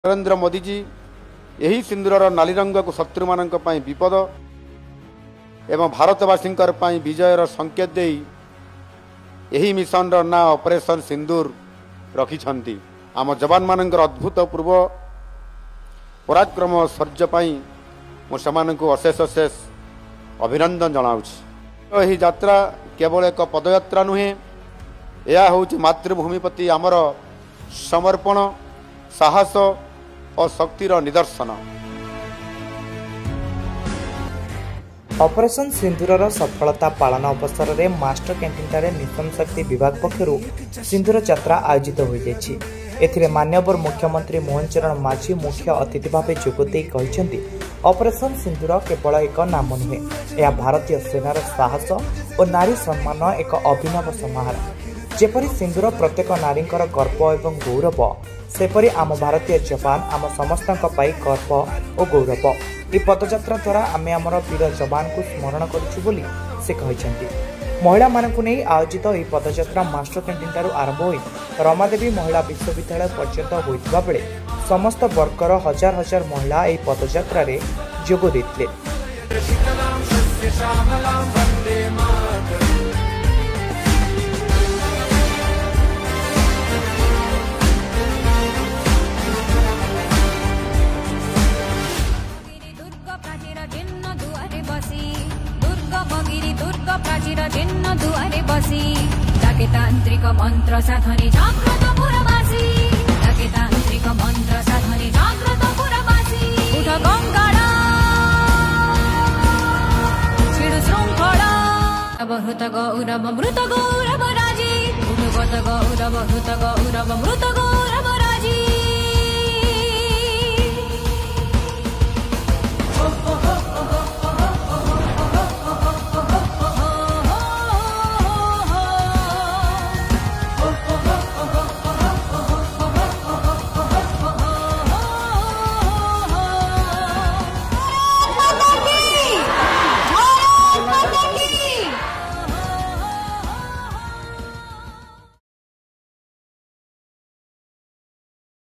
नरेंद्र मोदी जी यही सिंदूर नाली रंग को शत्रु मान विपद एवं भारतवासी विजयर संकेत दे यही मिशन ना ऑपरेशन सिंदूर रखिछंती। आम जवान मान अद्भुतपूर्व पराक्रम शौर्य मुझे को अशेष अशेष अभिनंदन जनाऊँ। यही यात्रा केवल एक पदयात्रा नुहे, यह हूँ मातृभूमि प्रति आमर समर्पण, साहस और शक्तिर निदर्शन। ऑपरेशन सिंदूर सफलता पालन अवसर में मास्टर कैंटीन मिशन शक्ति विभाग पक्षर सिंदूर यात्रा आयोजित हो जाएगी। एथिरे माननीय मुख्यमंत्री मोहन चरण माझी मुख्य अतिथि भाव जोगदे कहते ऑपरेशन सिंदूर केवल एक नाम नुहे, यह भारतीय सेनार साहस और नारी सम्मान एक अभिनव समाहार। जेपरी सिंदूर प्रत्येक नारी गर्व और गौरव, सेपरी आम भारतीय जवान आम समस्त गर्व और गौरव। यह पदयात्रा द्वारा आम आमर वीर जवान को स्मरण करूँ से कहते। महिला मानू नहीं आयोजित यह पदयात्रा मास्टर कैंटीन ठारू आरंभ हो रमादेवी महिला विश्वविद्यालय पर्यंत होता बेले समस्त वर्गर हजार हजार महिला यह पदयात्रा जोग देते। प्राचीर चिन्ह दुआरे बसी डाके तांत्रिक मंत्र साधने जागृत पुरवासी, डाके तांत्रिक मंत्र साधने जागृत पुरवासी। उठ गंगाड़ा छिड़ श्रृंखला मृत गौरव राजी, उठ गत गौरव हृत गौरव मृत गौरव